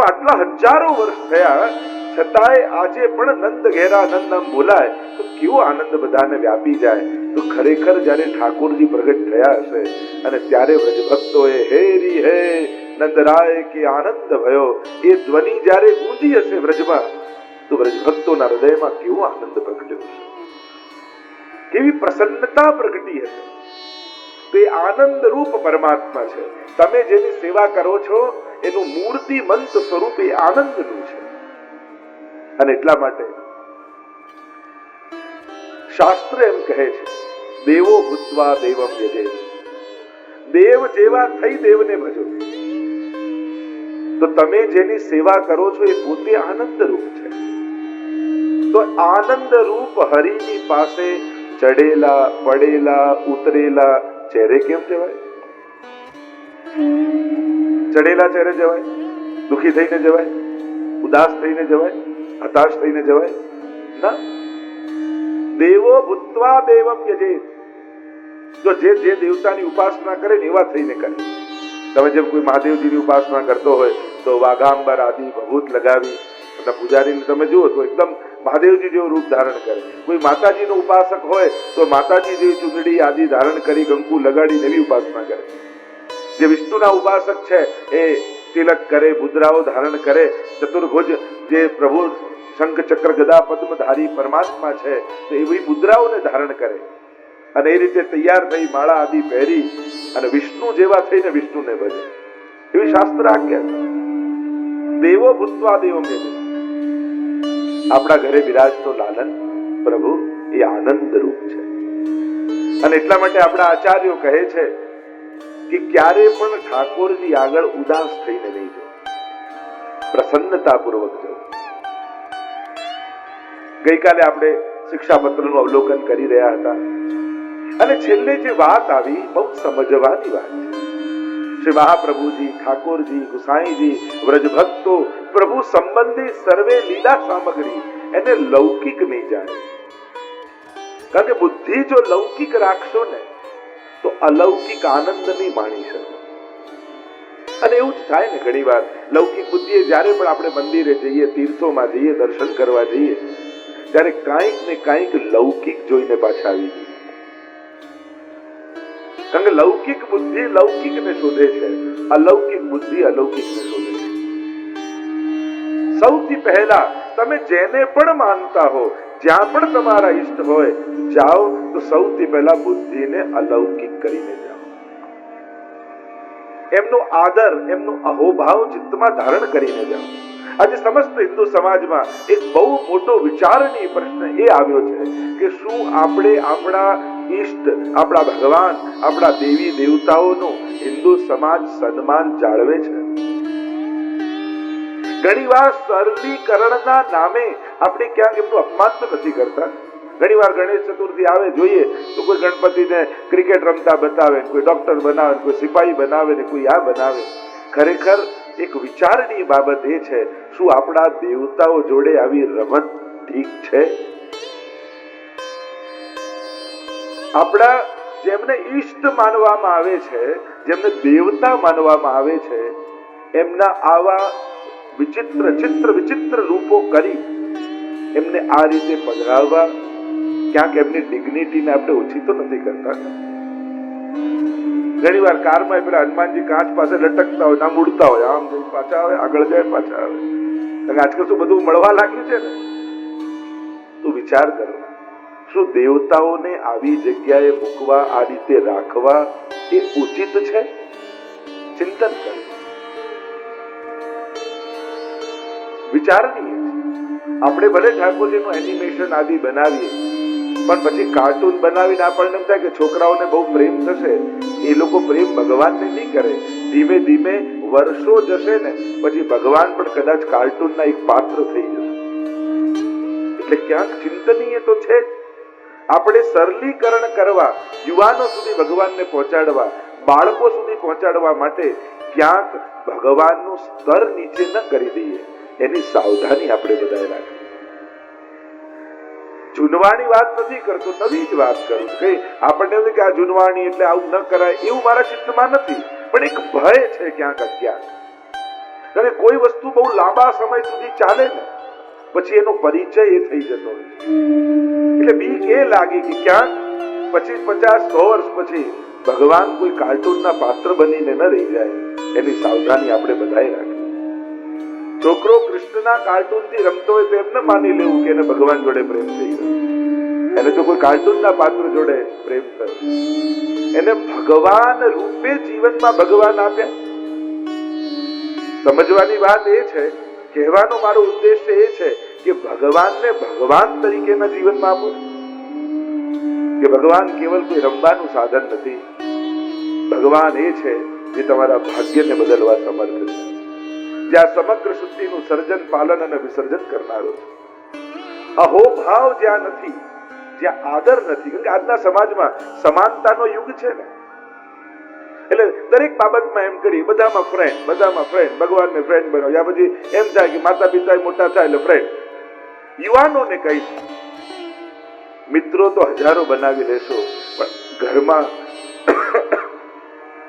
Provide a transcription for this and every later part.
તો આટલા હજારો વર્ષ થયા છતાંય આજે પણ નંદ ઘેરા નંદ નામ બોલાય તો કેવો આનંદ બધાને વ્યાપી જાય. તો ખરેખર જ્યારે ઠાકોરજી પ્રગટ થયા હશે અને ત્યારે વ્રજભક્તોએ હેરી હે નંદરાય કે આનંદ ભયો એ ધ્વનિ જ્યારે ગૂંજી હશે વ્રજમાં તો વ્રજભક્તોના હૃદયમાં કેવો આનંદ પ્રગટ્યો હશે, કેવી પ્રસન્નતા પ્રગટી હશે. તો એ આનંદ રૂપ પરમાત્મા છે. તમે જેની સેવા કરો છો એનું મૂર્તિમંત સ્વરૂપ એ આનંદનું છે. અને એટલા માટે શાસ્ત્ર એમ કહે છે દેવો ભૂત્વા દેવમ યજે, દેવ જેવા થઈ દેવને ભજો. તો તમે જેની સેવા કરો છો એ પોતે આનંદ રૂપ છે. તો આનંદ રૂપ હરિની પાસે ચડેલા પડેલા ઉતરેલા ચહેરે કેમ જવાય? ચડેલા ચહેરે જવાય? દુખી થઈને જવાય? ઉદાસ થઈને જવાય? હતાશ થઈને જવાય ના. દેવો ભૂત્વા દેવમ યજેત. જો જે દેવતાની ઉપાસના કરે ને એવા થઈને કરે. તમે જેમ કોઈ મહાદેવજીની ઉપાસના કરતો હોય તો વાઘાંબર આદિ ભભૂત લગાવી અને પૂજારીને તમે જુઓ તો એકદમ મહાદેવજી જેવું રૂપ ધારણ કરે. કોઈ માતાજીનો ઉપાસક હોય તો માતાજી જેવી ચૂંદડી આદિ ધારણ કરી કંકુ લગાડીને એવી ઉપાસના કરે. જે વિષ્ણુના ઉપાસક છે એ તિલક કરે, મુદ્રાઓ ધારણ કરે, ચતુર્ભુજ જે પ્રભુ શંખ ચક્ર ગદા પદ્મધારી પરમાત્મા છે તો એવી મુદ્રાઓને ધારણ કરે અને એ રીતે તૈયાર થઈ માળા આદિ પહેરી અને વિષ્ણુ જેવા થઈને વિષ્ણુને ભજે. એવી શાસ્ત્ર આજ્ઞા છે. દેવો ભૂત્વા દેવમ યજેત. આપણા ઘરે બિરાજતો લાલન પ્રભુ એ આનંદ રૂપ છે. અને એટલા માટે આપણા આચાર્યો કહે છે કે ક્યારે પણ ઠાકોરજી આગળ ઉદાસ થઈને નહીં જવું, પ્રસન્નતા પૂર્વક જવું. ગઈકાલે આપણે શિક્ષાપત્રનું અવલોકન કરી રહ્યા હતા અને છેલ્લે જે વાત આવી બહુ સમજવાની વાત છે. શ્રી મહાપ્રભુજી, ઠાકોરજી, ગુસાઈજી, વ્રજભક્તો, પ્રભુ સંબંધી સર્વે લીલા સામગ્રી એને લૌકિક નહીં જાણે. કારણ કે બુદ્ધિ જો લૌકિક રાખશો ને તો અલૌકિક આનંદ નહીં માણી શકો. અને એવું જ થાય ને ઘણી વાર લૌકિક બુદ્ધિએ જ્યારે પણ આપણે મંદિરે જઈએ, તીર્થોમાં જઈએ, દર્શન કરવા જઈએ ત્યારે કાંઈક ને કાંઈક લૌકિક જોઈને પાછા આવી જઈએ. કારણ કે લૌકિક બુદ્ધિ લૌકિકને શોધે છે, અલૌકિક બુદ્ધિ અલૌકિકને શોધે છે. સૌથી પહેલા તમે જેને પણ માનતા હો, જ્યાં પણ તમારા ઈષ્ટ હોય જાઓ તો સૌથી પહેલા બુદ્ધિને અલૌકિક કરીને જાઓ. એમનો આદર, એમનો અહોભાવ ચિત્તમાં ધારણ કરીને જાઓ. આજે સમસ્ત હિન્દુ સમાજમાં એક બહુ મોટો વિચારણીય પ્રશ્ન એ આવ્યો છે કે શું આપણે આપણા ઈષ્ટ, આપણા ભગવાન, આપણા દેવી દેવતાઓનું હિન્દુ સમાજ સન્માન જાળવે છે? ઘણીવાર સરલીકરણના નામે આપણે ક્યાંક એમનું અપમાન તો નથી કરતા. ઘણીવાર ગણેશ ચતુર્થી આવે જોઈએ તો કોઈ ગણપતિને ક્રિકેટ રમતા બતાવે, કોઈ ડોક્ટર બનાવે, કોઈ સિપાહી બનાવે ને કોઈ આ બનાવે. ખરેખર એક વિચારની બાબત એ છે શું આપણા દેવતાઓ જોડે આવી રમત ઠીક છે? આપણા જેમને ઈષ્ટ માનવામાં આવે છે, જેમને દેવતા માનવામાં આવે છે, એમના આવા વિચિત્ર રૂપો કરી એમને આ રીતે પધરાવવા ક્યાંક એમની ડિગ્નિટીને આપણે ઓછી તો નથી કરતા? ઘણી વાર કારમાં પેલા હનુમાનજી કાચ પાસે લટકતા હોય, આમ ઉડતા હોય, આમ જઈને પાછા આવે, આગળ જાય પાછા આવે. કારણ આજકાલ શું બધું મળવા લાગ્યું છે ને. તો વિચાર કરો, શું દેવતાઓને આવી જગ્યાએ મૂકવા, આ રીતે રાખવા એ ઉચિત છે? ચિંતન કરો, વિચારનીય છે. આપણે ભલે ઠાકોરજીનું એનિમેશન આદિ બનાવીએ પણ પછી કાર્ટૂન બનાવીને આપણને એમ થાય કે છોકરાઓને બહુ પ્રેમ થશે. એ લોકો પ્રેમ ભગવાનને નહીં કરે. ધીમે ધીમે વર્ષો જશે ને પછી ભગવાન પણ કદાચ કાર્ટૂનના એક પાત્ર થઈ જશે. એટલે ક્યાંક ચિંતનીય તો છે જ. આપણે સરલીકરણ કરવા, યુવાનો સુધી ભગવાનને પહોંચાડવા, બાળકો સુધી પહોંચાડવા માટે ક્યાંક ભગવાનનું સ્તર નીચે ન કરી દઈએ એની સાવધાની આપણે બધાએ રાખવી. જૂનવાણી વાત નથી કરતો, નવી જ વાત કરું કે આપણને એવું કે આ જૂનવાણી એટલે આવું ન કરાય એવું મારા ચિત્તમાં નથી, પણ એક ભય છે ક્યાંક અજ્ઞાન. અને કોઈ વસ્તુ બહુ લાંબા સમય સુધી ચાલે ને પછી એનો પરિચય એ થઈ જતો હોય છે. એટલે બીક એ લાગી કે ક્યાંક 25, 50, 100 વર્ષ પછી ભગવાન કોઈ કાર્ટૂનના પાત્ર બનીને ન રહી જાય, એની સાવધાની આપણે બધાએ રાખી. છોકરો કૃષ્ણના કાર્ટૂનથી રમતો હોય તો એમ ન માની લેવું કે એને ભગવાન જોડે પ્રેમ થઈ ગયો. એને તો કોઈ કાર્ટૂનના પાત્ર જોડે પ્રેમ થયો. એને ભગવાન રૂપે જીવનમાં ભગવાન આપ્યા. સમજવાની વાત એ છે, કહેવાનો મારો ઉદ્દેશ્ય એ છે કે ભગવાનને ભગવાન તરીકેના જીવનમાં આપો, કે ભગવાન કેવલ કોઈ રમવાનું સાધન નથી. ભગવાન એ છે જે તમારા ભાગ્યને બદલવા સમર્થ છે, જ્યાં સમગ્ર સૃષ્ટિનું સર્જન, પાલન અને વિસર્જન કરનારો છે. અહોભાવ જ્યાં નથી, જ્યાં આદર નથી, કારણ કે આજના સમાજમાં સમાનતાનો યુગ છે ને, એટલે દરેક બાબતમાં એમ કરી બધામાં ફ્રેન્ડ, ભગવાનને ફ્રેન્ડ બનાવો. યા પછી એમ થાય કે માતા પિતા મોટા થાય એટલે ફ્રેન્ડ. યુવાનોને કહી, મિત્રો તો હજારો બનાવી લેશો, પણ ઘરમાં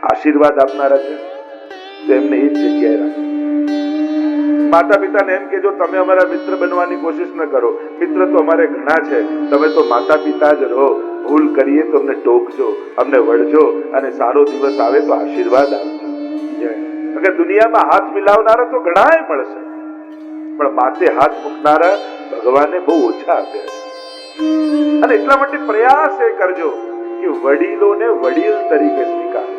આશીર્વાદ આપનારા છે તો એમને એ જ જગ્યાએ રાખો. માતા પિતાને એમ કેજો તમે અમારા મિત્ર બનવાની કોશિશ ન કરો, મિત્ર તો અમારે ઘણા છે, તમે તો માતા પિતા જ રહો. ભૂલ કરીએ તો અમને ટોકજો, અમને વળજો, અને સારો દિવસ આવે તો આશીર્વાદ આપજો. દુનિયામાં હાથ મિલાવનારા તો ઘણાય મળશે, પણ માથે હાથ મૂકનારા ભગવાને બહુ ઓછા આપ્યા છે. અને એટલા માટે પ્રયાસ એ કરજો કે વડીલોને વડીલ તરીકે સ્વીકારો.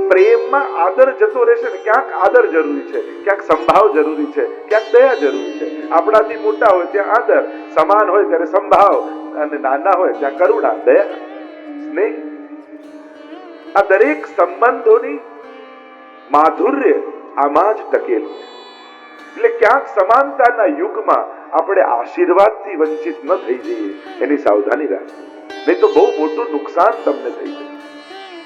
પ્રેમમાં આદર જતો રહેશે ને, ક્યાંક આદર જરૂરી છે, ક્યાંક સંભાવ જરૂરી છે, ક્યાંક દયા જરૂરી છે. આપણાથી મોટા હોય ત્યાં આદર, સમાન હોય ત્યારે સંભાવ, અને નાના હોય ત્યાં કરુણા, દયા, સ્નેહ. આ દરેક સંબંધોની માધુર્ય આમાં જ ટકેલું છે. એટલે ક્યાંક સમાનતાના યુગમાં આપણે આશીર્વાદથી વંચિત ન થઈ જઈએ, એની સાવધાની રાખવી. નહીં તો બહુ મોટું નુકસાન તમને થઈ જાય.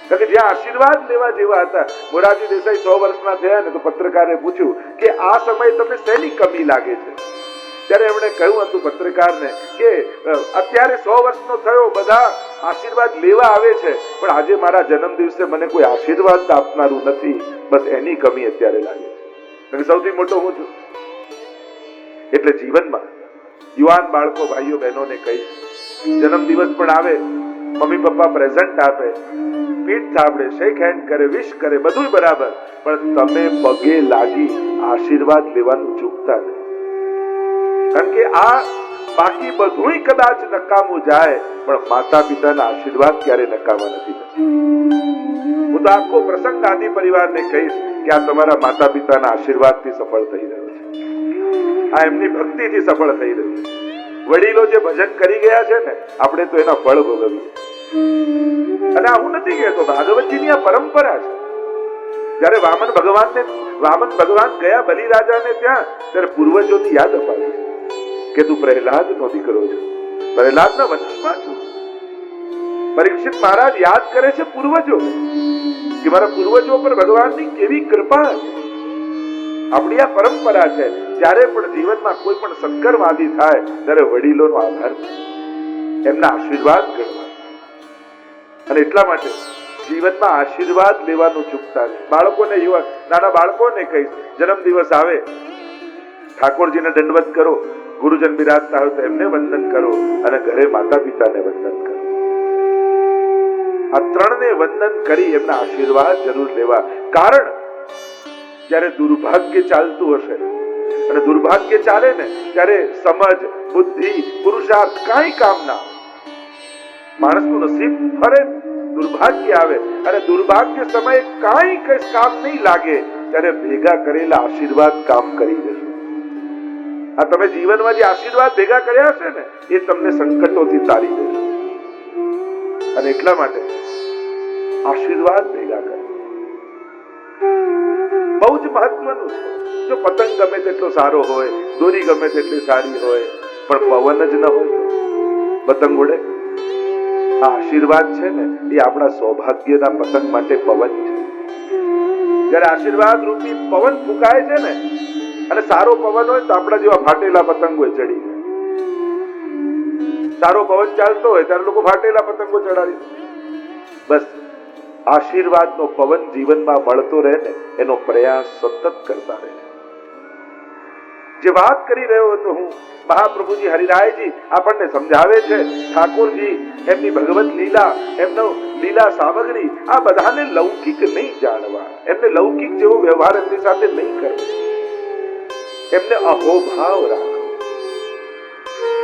કારણ કે જ્યાં આશીર્વાદ લેવા જેવા હતા, મોરારજી દેસાઈ 100 વર્ષના થયા ને તો પત્રકારે પૂછ્યું કે આ સમયે તમને શેની કમી લાગે છે? ત્યારે એમણે કહ્યું હતું પત્રકારને કે અત્યારે 100 વર્ષનો થયો, બધા આશીર્વાદ લેવા આવે છે, પણ આજે મારા જન્મ દિવસે મને કોઈ આશીર્વાદ આપનારું નથી, બસ એની કમી અત્યારે લાગે છે. સૌથી મોટો હું છું. એટલે જીવનમાં યુવાન બાળકો, ભાઈઓ બહેનોને કહીશ, જન્મ દિવસ પણ આવે, મમ્મી પપ્પા પ્રેઝન્ટ આપે, પીઠ થાબડે, શેક હેન્ડ કરે, વિશ કરે, બધું બરાબર, પણ તમે પગે લાગી આશીર્વાદ લેવાનું ચૂકતા નહીં. કારણ કે આ બાકી બધું કદાચ નકામું જાય, પણ માતા પિતાના આશીર્વાદ ક્યારે નકામા નથી થતા. હું તો આખો પ્રસંગ આદિ પરિવારને કહીશ કે આ તમારા માતા પિતાના આશીર્વાદથી સફળ થઈ રહ્યો છે, આ એમની ભક્તિથી સફળ થઈ રહ્યું છે. વડીલો જે ભજન કરી ગયા છે ને, આપણે તો એના ફળ ભોગવીએ. અને આ હું નથી કહેતો, ભાગવતજીની આ પરંપરા છે. જયારે વામન ભગવાન ગયા બલિરાજાને ત્યાં, ત્યારે પૂર્વજોની યાદ અપાવી કે તું પ્રહલાદનો દીકરો છે, પ્રહલાદના વંશમાં છું. પરીક્ષિત મહારાજ યાદ કરે છે પૂર્વજો કે મારા પૂર્વજો પર ભગવાનની કેવી કૃપા છે. આપણી આ પરંપરા છે. જ્યારે પણ જીવનમાં કોઈ પણ સત્કર્માદિ થાય ત્યારે વડીલોનો આભાર, એમના આશીર્વાદ કરવા. અને એટલા માટે જીવનમાં આશીર્વાદ લેવાનું ચૂકતા નહીં. બાળકોને, નાના બાળકોને કહીશ, જન્મ દિવસ આવે, ઠાકોરજીને દંડવત કરો, ગુરુજન બિરાજતા હોય તો એમને વંદન કરો, અને ઘરે માતા પિતાને વંદન કરો. આ ત્રણને વંદન કરી એમના આશીર્વાદ જરૂર લેવા. કારણ જ્યારે દુર્ભાગ્ય ચાલતું હશે, અને દુર્ભાગ્ય ચાલે ને ત્યારે સમજ, બુદ્ધિ, પુરુષાર્થ કાંઈ કામ ના. માણસનું નસીબ ફરે, દુર્ભાગ્ય આવે, અને દુર્ભાગ્ય સમયે કાંઈ કામ નહીં લાગે, ત્યારે ભેગા કરેલા આશીર્વાદ કામ કરી જશે. આ તમે જીવનમાં જે આશીર્વાદ ભેગા કર્યા છે ને, એ તમને સંકટોથી તારી જશે. અને એટલા માટે આશીર્વાદ ભેગા કરે બહુ જ મહત્વનું છે. જો પતંગ ગમે તેટલો સારો હોય, દોરી ગમે તેટલી સારી હોય, પણ પવન જ ન હોય તો પતંગ ઉડે? આ આશીર્વાદ છે ને, એ આપણા સૌભાગ્યના પતંગ માટે પવન છે. જયારે આશીર્વાદ રૂપી પવન ફૂંકાય છે ને, અને સારો પવન હોય તો આપણા જેવા ફાટેલા પતંગો ચડી જાય. સારો પવન ચાલતો હોય ત્યારે લોકો ફાટેલા પતંગો ચડાવી. બસ આશીર્વાદનો પવન જીવનમાં મળતો રહે ને એનો પ્રયાસ સતત કરતા રહે. જે વાત કરી રહ્યો હતો હું, મહાપ્રભુજી હરિરાયજી આપણને સમજાવે છે, ઠાકોરજી એમની ભગવત લીલા, એમનો લીલા સામગ્રી, આ બધાને લૌકિક નહીં જાણવા, એમને લૌકિક જેવો વ્યવહાર એમની સાથે નહીં કરવો, એમને અહોભાવ રાખો.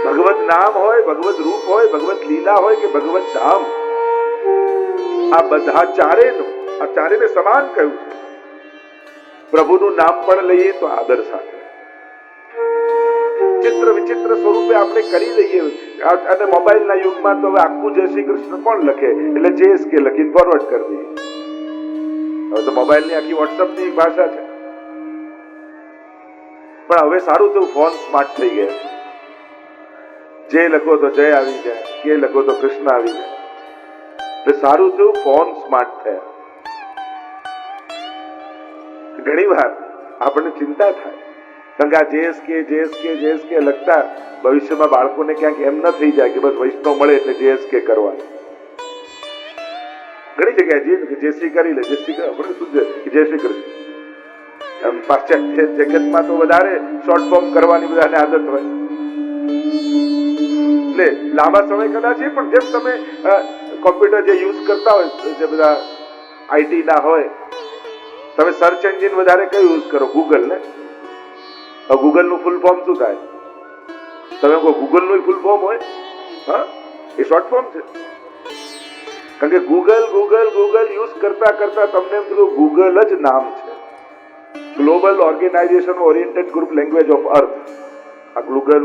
ભગવત નામ હોય, ભગવત રૂપ હોય, ભગવત લીલા હોય કે ભગવત ધામ, આ બધા ચારેને સમાન કહ્યું છે. પ્રભુનું નામ પણ લઈએ તો આદર સાથે, ચિત્ર વિચિત્ર સ્વરૂપે આપણે કરી લઈએ. અને મોબાઈલના યુગમાં તો હવે આખું જય શ્રી કૃષ્ણ કોણ લખે, એટલે JSK લખીને ફોરવર્ડ કરી દઈએ. હવે તો મોબાઈલની આખી વોટ્સઅપની એક ભાષા છે. પણ હવે સારું થયું, ફોન સ્માર્ટ થઈ ગયા. જે લખો તો જય આવી જાય, કે લખો તો કૃષ્ણ આવી જાય. એટલે સારું થયું ફોન સ્માર્ટ થયા. ઘણી વાર આપણને ચિંતા થાય, કારણ કે આ JSK લખતા ભવિષ્યમાં બાળકોને ક્યાંક એમ ન થઈ જાય કે બસ વૈષ્ણવ મળે એટલે JSK કરવાનું. ઘણી જગ્યાએ JC કરી લે, JC આપણે શું છે જય શ્રી કૃષ્ણ. પાશ્ચાત્ય જગતમાં તો વધારે શોર્ટ ફોર્મ કરવાની બધાને આદત હોય, એટલે લાંબા સમય કદાચ પણ જેમ તમે કોમ્પ્યુટર જે યુઝ કરતા હોય, જે બધા IT ના હોય, તમે સર્ચ એન્જિન વધારે કયું યુઝ કરો? ગૂગલ ને. ગૂગલ નું ફૂલ ફોર્મ શું થાય? તમે કહો ગૂગલ નું ફૂલ ફોર્મ હોય? હા, એ શોર્ટ ફોર્મ છે. કારણ કે ગૂગલ યુઝ કરતા કરતા તમને એમ થયું ગૂગલ જ નામ છે. Global organisation oriented group language of earth, આ ગૂગલ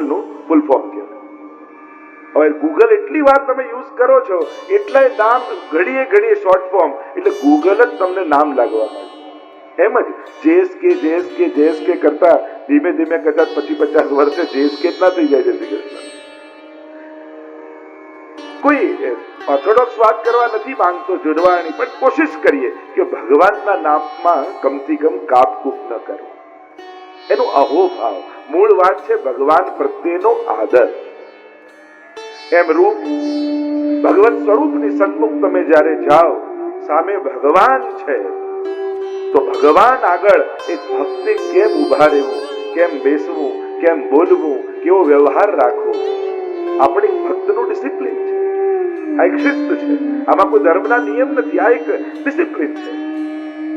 નું ફૂલ ફોર્મ કહેવાય. હવે ગૂગલ એટલી વાર તમે યુઝ કરો છો એટલે નામ ઘડીએ શોર્ટ ફોર્મ, એટલે ગૂગલ જ તમને નામ લાગવા માંડે. એમ જ JSK કરતા ધીમે ધીમે કદાચ 50 વર્ષે JSK જ ના થઈ જાય. જય શ્રી કૃષ્ણ. કોઈ ઓર્થોડોક્સ વાત કરવા નથી માંગતો જોડવાની, પણ કોશિશ કરીએ કે ભગવાનના નામમાં કમથી કમ કાપકૂપ ન કરવું. એનો અહોભાવ, મૂળ વાત છે ભગવાન પ્રત્યેનો આદર. એમ રૂપ ભગવત સ્વરૂપની સન્મુખ તમે જ્યારે જાઓ, સામે ભગવાન છે, તો ભગવાન આગળ એક ભક્તે કેમ ઉભા રહેવું, કેમ બેસવું, કેમ બોલવું, કેવો વ્યવહાર રાખવો, આપણી ભક્તનું ડિસિપ્લિન છે. આ એક શિસ્ત છે. આમાં કોઈ ધર્મના નિયમ નથી, આ એક ડિસિપ્લિન છે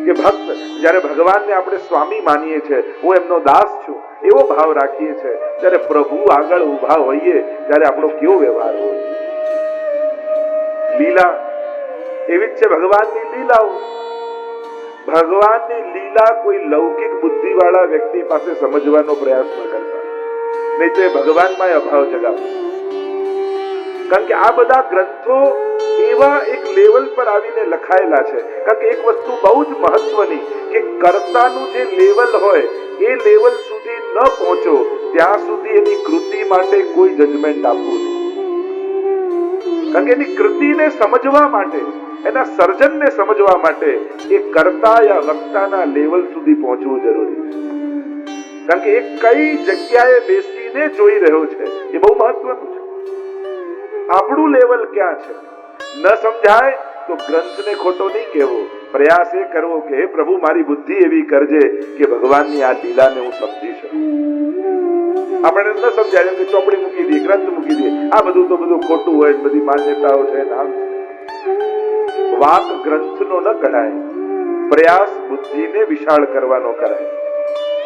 કે ભક્ત જ્યારે ભગવાનને આપણે સ્વામી માનીએ છીએ, હું એમનો દાસ છું, એવો ભાવ રાખીએ છીએ, ત્યારે પ્રભુ આગળ ઉભા હોઈએ ત્યારે આપણો કેવો વ્યવહાર હોય. લીલા એવી જ છે, ભગવાનની લીલાઓ. ભગવાનની લીલા કોઈ લૌકિક બુદ્ધિ વાળા વ્યક્તિ પાસે સમજવાનો પ્રયાસ ન કરતા, નહીં તો એ ભગવાનમાં અભાવ જગાવે. કારણ કે આ બધા ગ્રંથો એવા એક લેવલ પર આવીને લખાયેલા છે. કારણ કે એક વસ્તુ બહુ જ મહત્વની, કે કર્તાનું જે લેવલ હોય એ લેવલ સુધી ન પહોંચો ત્યાં સુધી એની કૃતિ માટે કોઈ જજમેન્ટ આપવું નહીં. કારણ કે એની કૃતિને સમજવા માટે, એના સર્જનને સમજવા માટે એ કર્તા યા વક્તાના લેવલ સુધી પહોંચવું જરૂરી છે. કારણ કે એ કઈ જગ્યાએ બેસીને જોઈ રહ્યો છે એ બહુ મહત્વનું છે. આપણું લેવલ ક્યાં છે ન સમજાય તો ગ્રંથને ખોટો નહીં કહેવો, પ્રયાસ એ કરવો કે હે પ્રભુ મારી બુદ્ધિ એવી કરજે કે ભગવાનની આ લીલાને હું સમજી શકું. આપણે ન સમજાય કે ચોપડી મૂકી દઈએ, ગ્રંથ મૂકી દઈએ, આ બધું તો બધું ખોટું હોય, બધી માન્યતાઓ છે, નામ છે. વાક ગ્રંથનો ન કઢાય, પ્રયાસ બુદ્ધિને વિશાળ કરવાનો કરાય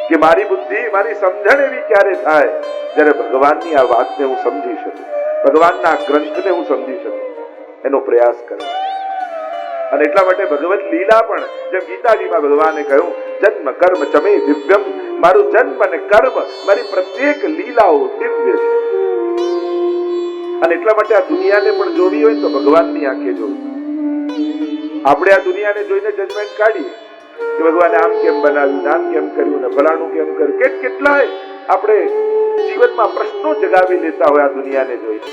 કે મારી બુદ્ધિ, મારી સમજણ એવી ક્યારે થાય જ્યારે ભગવાનની આ વાતને હું સમજી શકું, ભગવાનના ગ્રંથને હું સમજી શકું, એનો પ્રયાસ કરો. અને એટલા માટે ભગવત લીલા પણ જેમ ગીતાજીમાં ભગવાને કહ્યું, જન્મ કર્મ ચમે દિવ્યમ, મારું જન્મ અને કર્મ, મારી પ્રત્યેક લીલાઓ દિવ્ય છે. અને એટલા માટે આ દુનિયાને પણ જોવી હોય તો ભગવાનની આંખે જોવી. આપણે આ દુનિયાને જોઈને જજમેન્ટ કાઢીએ કે ભગવાને આમ કેમ બનાવ્યું, આમ કેમ કર્યું, ને ફલાણું કેમ કર્યું, કેટલાય આપણે જીવનમાં પ્રશ્નો જગાવી લેતા હોય આ દુનિયાને જોઈને.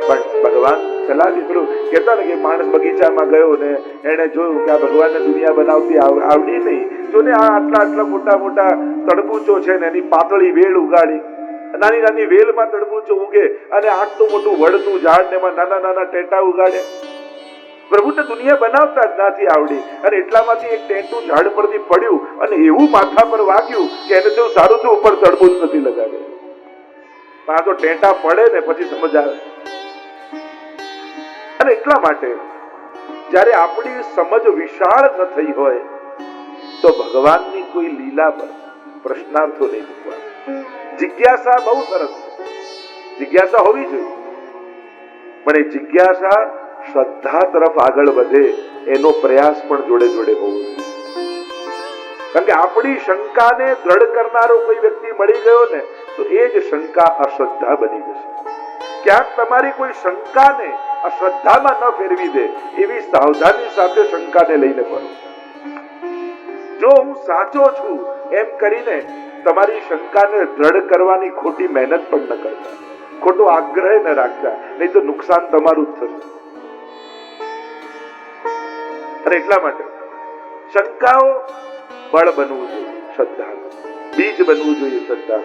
પણ ભગવાન સલાહ દીકરું કહેતા ને કે માણસ બગીચામાં ગયો ને એને જોયું કે આ ભગવાનને દુનિયા બનાવતી આવડી નહીં, જો ને આ આટલા મોટા તડબૂચો છે ને એની પાતળી વેલ ઉગાડી, નાની વેલમાં તડબૂચો ઉગે, અને આટલું મોટું વડનું ઝાડ ને એમાં નાના ટેટા ઉગાડે. પ્રભુને દુનિયા બનાવતા જ નથી આવડી, અને એટલામાંથી એક ટેટું ઝાડ પરથી પડ્યું અને એવું માથા પર વાગ્યું કે એને તો સારું થયું ઉપર તડબૂચ નથી લગાવ્યું. આ તો ટેટા પડે ને પછી સમજ આવે. અને એટલા માટે જ્યારે આપણી સમજ વિશાળ ન થઈ હોય તો ભગવાનની કોઈ લીલા પર પ્રશ્નાર્થો નહીં મૂકવા. જિજ્ઞાસા બહુ સરસ છે, જિજ્ઞાસા હોવી જોઈએ, પણ એ જિજ્ઞાસા શ્રદ્ધા તરફ આગળ વધે એનો પ્રયાસ પણ જોડે જોડે હોવો જોઈએ. કારણ કે આપણી શંકાને દ્રઢ કરનારો કોઈ વ્યક્તિ મળી ગયો ને તો એ જ શંકા અશ્રદ્ધા બની જશે. ક્યાંક તમારી કોઈ શંકાને અશ્રદ્ધામાં ન ફેરવી દે એવી સાવધાની સાથે શંકાને લઈને પડો. જો હું સાચો છું એમ કરીને તમારી શંકાને દ્રઢ કરવાની ખોટી મહેનત પણ ન કરતા, ખોટો આગ્રહ ન રાખતા, નહીં તો નુકસાન તમારું જ થશે. અને એટલા માટે શંકાઓ બળ બનવું જોઈએ, શ્રદ્ધા બીજ બનવું જોઈએ. શ્રદ્ધા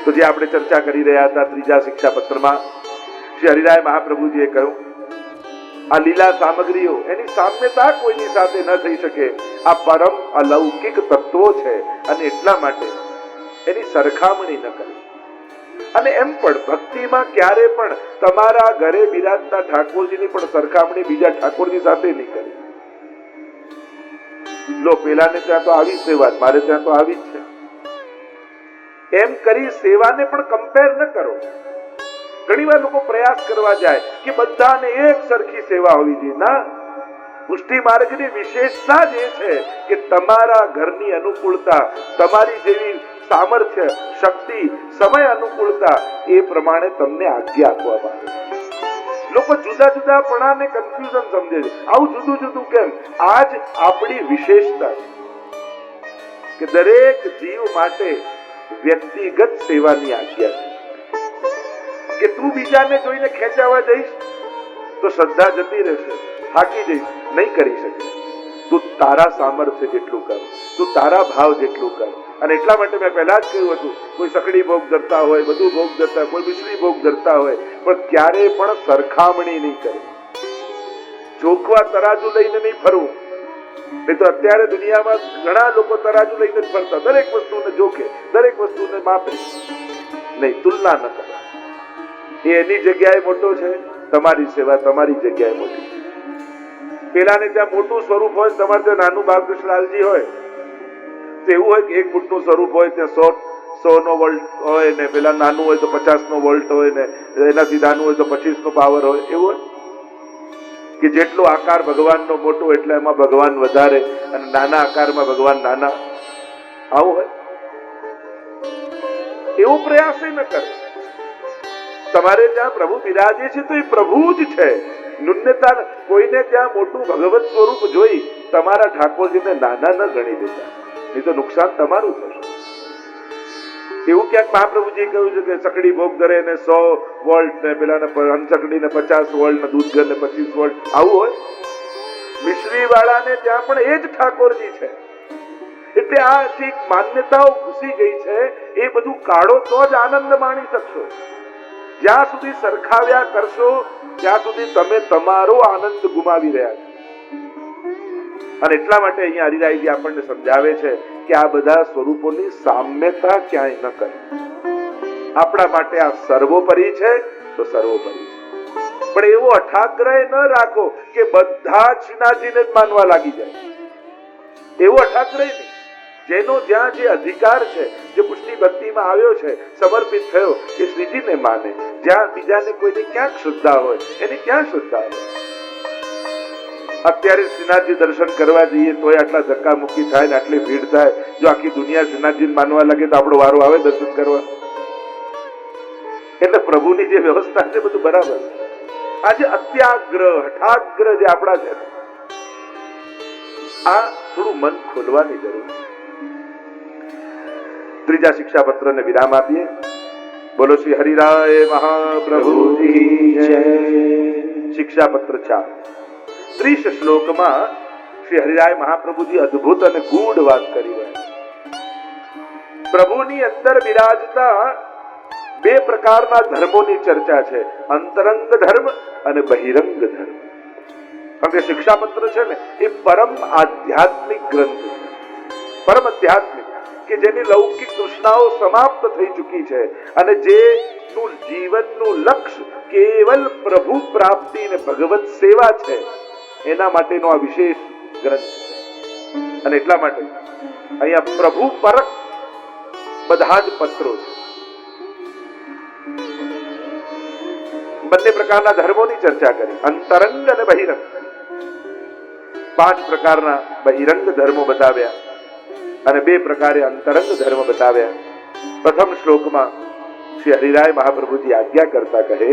તો જે આપણે ચર્ચા કરી રહ્યા હતા ત્રીજા શિક્ષાપત્રમાં શ્રી હરિરાય મહાપ્રભુજીએ કહ્યું આ લીલા સામગ્રીઓ એની સામ્યતા કોઈની સાથે ન થઈ શકે. આ પરમ અલૌકિક તત્વો છે અને એટલા માટે એની સરખામણી ન કરી. અને એમ પણ ભક્તિમાં ક્યારે પણ તમારા ઘરે બિરાજતા ઠાકોરજીની પણ સરખામણી બીજા ઠાકોરજી સાથે નહીં કરી. લો પેલાને ત્યાં તો આવી સેવા, મારે ત્યાં તો આવી જ છે એમ કરી સેવાને પણ કમ્પેર ન કરો. ઘણી વાર લોકો પ્રયાસ કરવા જાય કે બધાને એક સરખી સેવા હોવી જોઈએ. ના, પુષ્ટિ માર્ગની વિશેષતા જ એ છે કે તમારા ઘરની અનુકૂળતા, તમારી જેવી સામર્થ્ય, શક્તિ, સમય અનુકૂળતા એ પ્રમાણે તમને આજ્ઞા આપવામાં આવે. લોકો જુદા જુદા પણાને કન્ફ્યુઝન સમજે છે. આવું જુદું જુદું કેમ? આજ આપણી વિશેષતા છે કે દરેક જીવ માટે વ્યક્તિગત સેવાની આજ્ઞા છે. કે તું બીજાને જોઈને ખેંચાવા જઈશ તો શ્રદ્ધા જતી રહેશે, થાકી જઈશ, નહીં કરી શકે. તું તારા સામર્થ્ય જેટલું કર, તું તારા ભાવ જેટલું કર. અને એટલા માટે મેં પહેલા જ કહ્યું હતું, કોઈ સકડી ભોગ ધરતા હોય, બધું ભોગ ધરતા, કોઈ મિશ્રી ભોગ ધરતા હોય, પણ ક્યારેય પણ સરખામણી નહીં કરવી. જોખવા તરાજુ લઈને નહીં ફરવું. નહીં તો અત્યારે દુનિયામાં ઘણા લોકો તરાજુ લઈને જ ફરતા, દરેક વસ્તુને જોખે, દરેક વસ્તુને માપે. નહીં, તુલના ન કરે. એ એની જગ્યાએ મોટો છે, તમારી સેવા તમારી જગ્યાએ મોટી. પેલાને ત્યાં મોટું સ્વરૂપ હોય, તમારે ત્યાં નાનું બાલકૃષ્ણલાલજી હોય તો એવું હોય કે 1 ફૂટનું સ્વરૂપ હોય, ત્યાં 100 નો વોલ્ટ હોય ને, પેલા નાનું હોય તો 50 નો વોલ્ટ હોય ને, એનાથી નાનું હોય તો 25 નો પાવર હોય. એવું હોય કે જેટલો આકાર ભગવાનનો મોટો એટલે એમાં ભગવાન વધારે, અને નાના આકારમાં ભગવાન નાના. આવું હોય? એવો પ્રયાસ ન કરે. તમારે ત્યાં પ્રભુ બિરાજે છે તો એ પ્રભુ જ છે. નુન્યતા કોઈને ત્યાં મોટું ભગવત સ્વરૂપ જોઈ તમારા ઠાકોરજીને નાના ન ગણી દેતા, નહીં તો નુકસાન તમારું થશે. એવું ક્યાંક મહાપ્રભુજી કહ્યું છે કે સકડી ભોગ ધરે ને 100 વોલ્ટ ને પેલાને અનસકડીને 50 વોલ્ટ ને દૂધ ઘર ને 25 વોલ્ટ. આવું હોય? મિશ્રી વાળાને ત્યાં પણ એ જ ઠાકોરજી છે. એટલે આ જે માન્યતાઓ ઘૂસી ગઈ છે એ બધું કાઢો તો જ આનંદ માણી શકશો. જ્યાં સુધી સરખાવ્યા કરશો ત્યાં સુધી તમે તમારો આનંદ ગુમાવી રહ્યા છો. અને એટલા માટે અહીંયા હરિરાયજી આપણને સમજાવે છે કે આ બધા સ્વરૂપોની સામ્યતા ક્યાંય ન કરે. આપણા માટે આ સર્વોપરી છે તો સર્વોપરી છે, પણ એવો અઠાગ્રહ ન રાખો કે બધા જ શ્રીનાથજીને જ માનવા લાગી જાય. એવો અઠાગ્રહ નહીં. જેનો જ્યાં જે અધિકાર છે, જે પુષ્ટિ ભક્તિમાં આવ્યો છે, સમર્પિત થયો, એ શ્રીજીને માને. જ્યાં બીજાને કોઈની ક્યાંક શ્રદ્ધા હોય એની ક્યાં શ્રદ્ધા હોય. અત્યારે શ્રીનાથજી દર્શન કરવા જઈએ તોય આટલા ધક્કા મુક્કી થાય ને આટલી ભીડ થાય. જો આખી દુનિયા શ્રીનાથજીને માનવા લાગે તો આપણો વારો આવે દર્શન કરવા. એટલે પ્રભુની જે વ્યવસ્થા છે બધું બરાબર. આજે અત્યાગ્રહ, હઠાગ્રહ જે આપણા છે, આ થોડું મન ખોલવાની જરૂર છે. ત્રીજા શિક્ષાપત્રને વિરામ આપીએ. બોલો શ્રી હરિરાય મહાપ્રભુજી જય. શિક્ષાપત્ર 4 30 શ્લોકમાં શ્રી હરિરાય મહાપ્રભુજી અદ્ભુત અને ગૂઢ વાત કરી રહ્યા. પ્રભુની અંદર બિરાજતા 2 પ્રકારના ધર્મોની ચર્ચા છે, અંતરંગ ધર્મ અને બહિરંગ ધર્મ. કારણ કે શિક્ષાપત્ર છે ને એ પરમ આધ્યાત્મિક ગ્રંથ છે, પરમ આધ્યાત્મિક, કે જેની લૌકિક તૃષ્ણાઓ સમાપ્ત થઈ ચૂકી છે અને જેનું જીવનનું લક્ષ્ય કેવલ પ્રભુ પ્રાપ્તિ અને ભગવત સેવા છે, એના માટેનો આ વિશેષ ગ્રંથ છે. અને એટલા માટે અહીંયા પ્રભુ પરક બધા જ પત્રો છે. બંને પ્રકારના ધર્મોની ચર્ચા કરી, અંતરંગ અને બહિરંગ. 5 પ્રકારના બહિરંગ ધર્મો બતાવ્યા અને 2 પ્રકારે અંતરંગ ધર્મ બતાવ્યા. પ્રથમ શ્લોકમાં શ્રી હરિરાય મહાપ્રભુજી આજ્ઞા કરતા કહે,